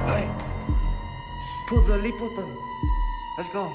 Hey, pull the lip button. Let's go.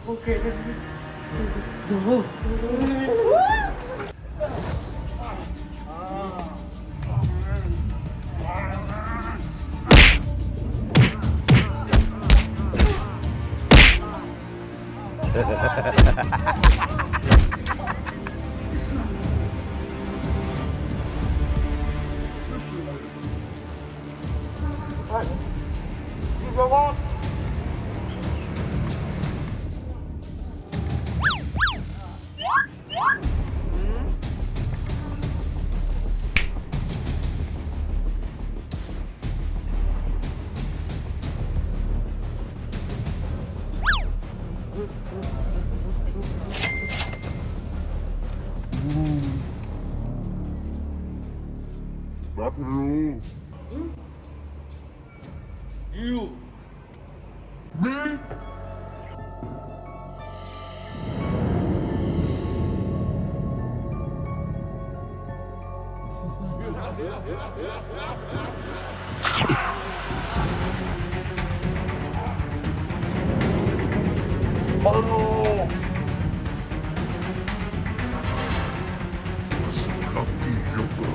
Okay. You. Me? Oh! Lucky Joker.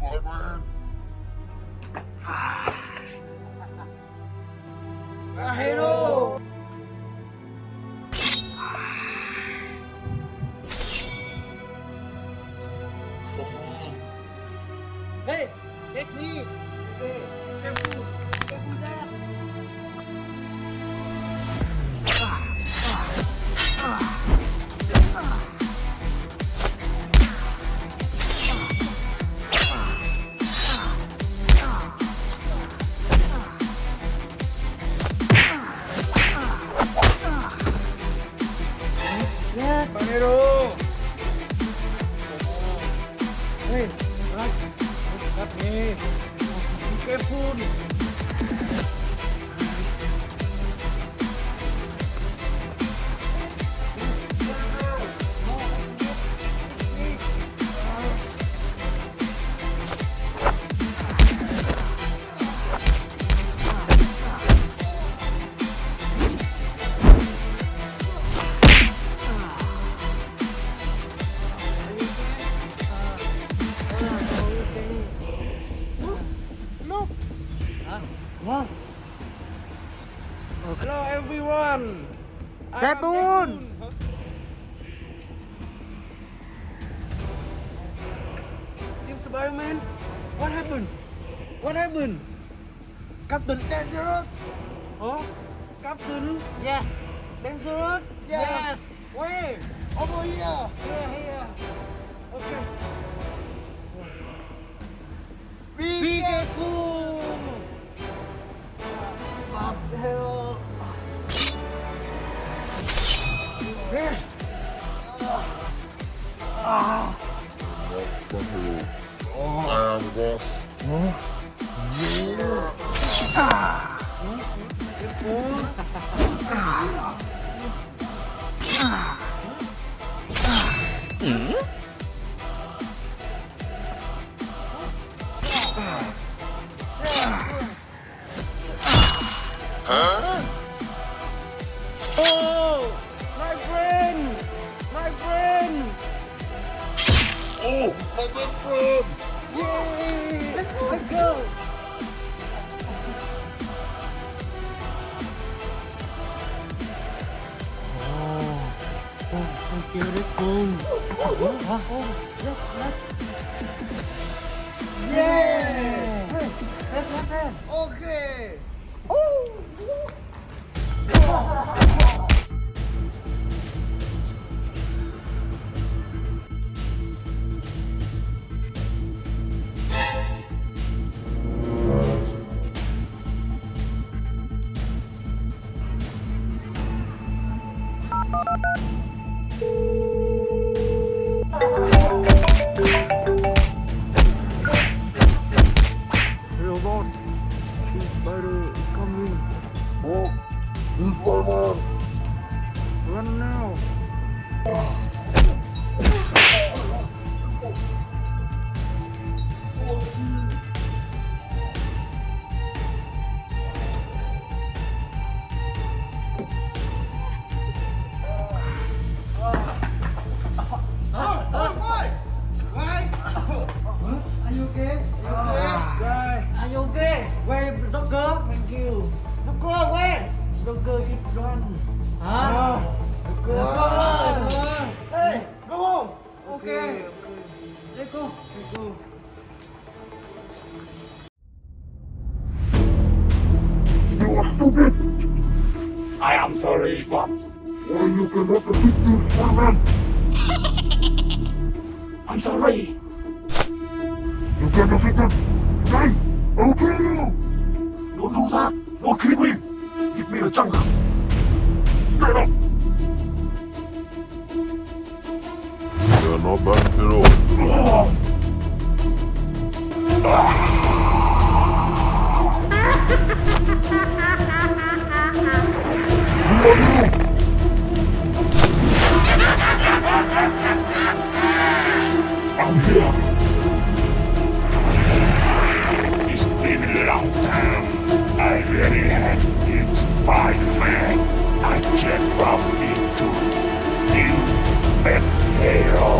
Spider-Man. Hero. Come on. Hey, take me. Okay, careful. Careful, Dad. Yeah, Panero. Hey, relax. Look at me. Be careful. Look. Come on. Hello, everyone. I am Baboon. Team Spider-Man, what happened? What happened? Captain Dangerous. Huh? Captain? Yes. Dangerous? Yes. Where? Over here. Here. Okay. Be careful. What the hell? Here. I am boss. Oh! My brain! My brain! Oh, my best friend. Yay! Let's go! Thank you, Rick. Yeah! Left. Okay! Real boss. Team Spider is coming. Oh, this my man. Run now! Are you okay? Guy! Are you okay? Where Joker? Thank you! Joker, where? Joker it run! Huh? Joker! Hey, go home. Okay. Let's go. Let's go. You are stupid. I am sorry, but why you cannot defeat this Spider-Man? I'm sorry. You can defeat him. Hey, I will kill you. Don't do that. Don't kill me. Give me a chunk. Get up. You're not bad at all. I'm here. It's been a long time. I really had been Spider-Man. I just from into new and hero.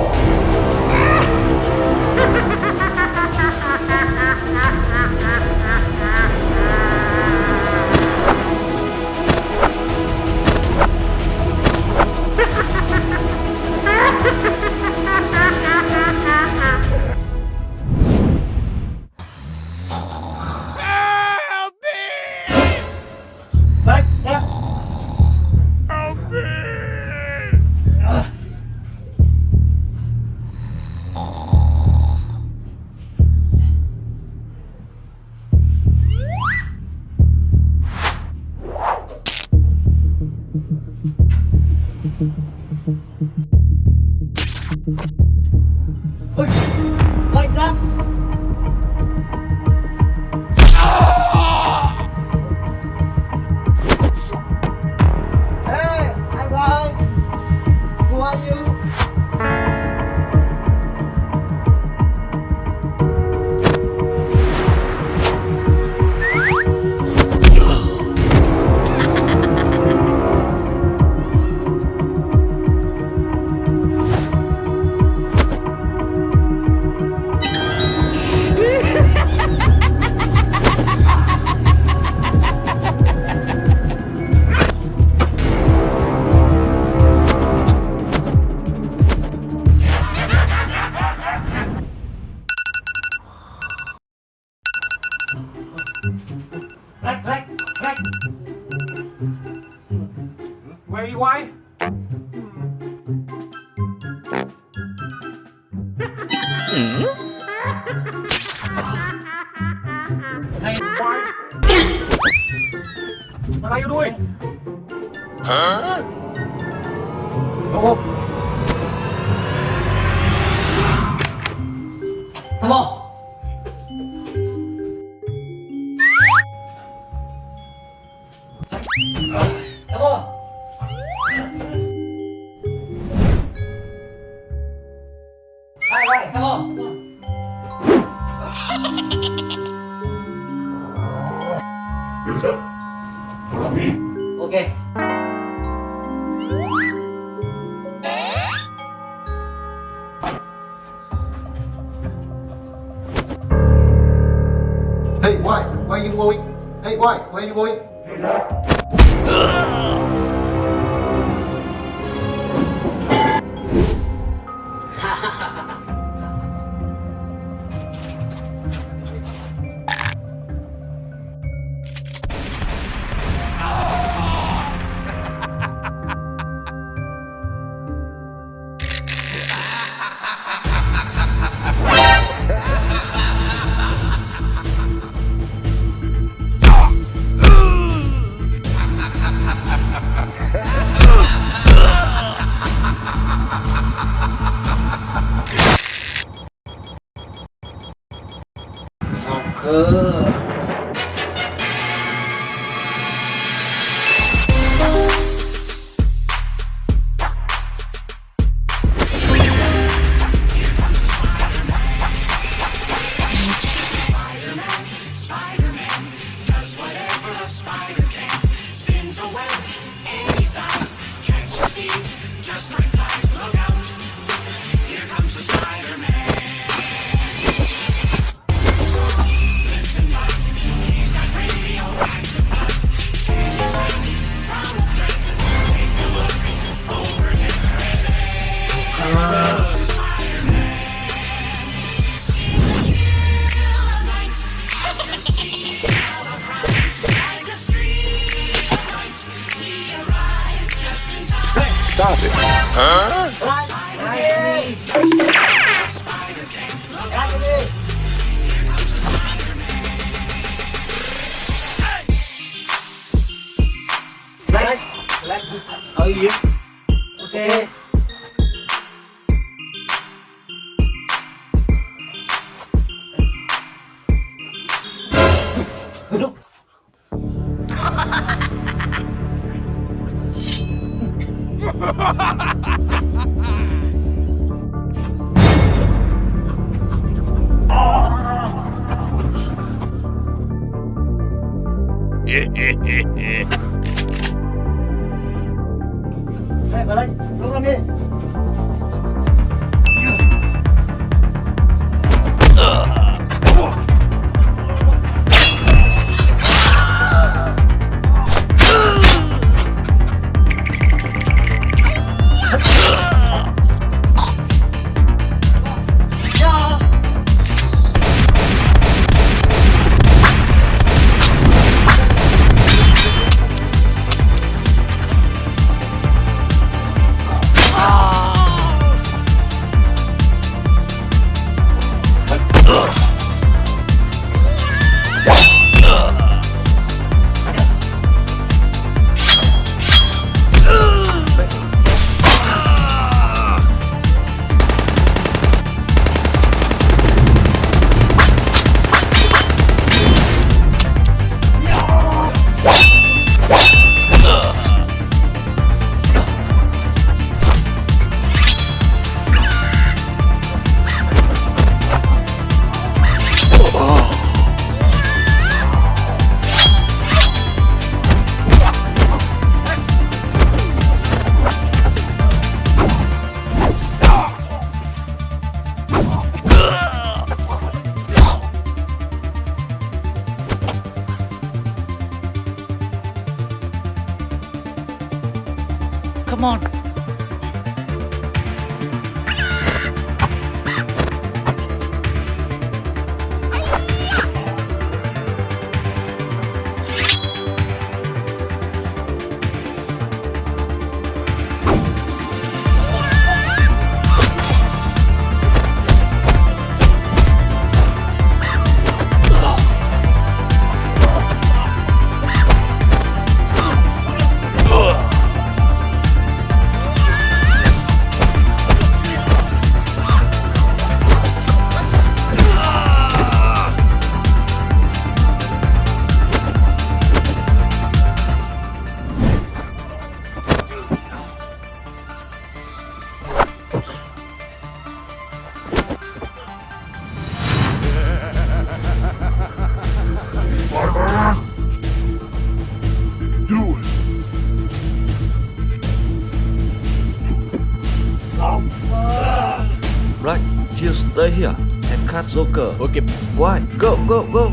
Like that. Hey, hi guys. Who are you? Right. đi quay. Hay Quay. Tay vô đuôi. Đâu? Come on. Come on. Right, come on. Được rồi. Làm đi. Okay. Hey, why? Why are you going? Hey, why? Why are you going? Soccer. Stop it. How are you? Okay. Hey, vào đây, xuống lên đi. Come on. here and cut Joker. Okay. Why? Go, go, go.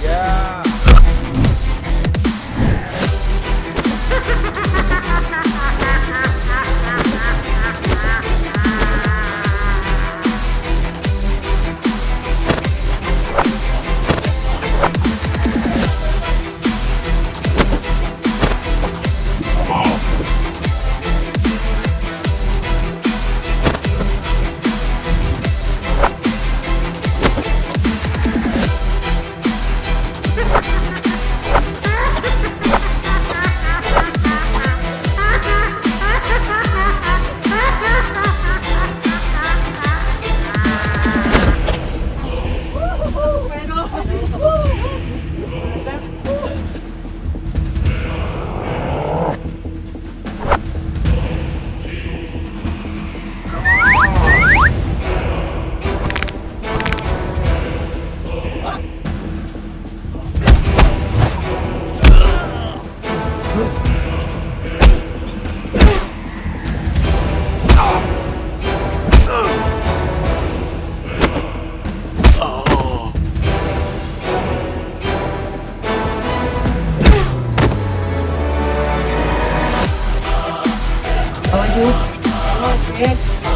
Yeah. How are you? Hello, friend.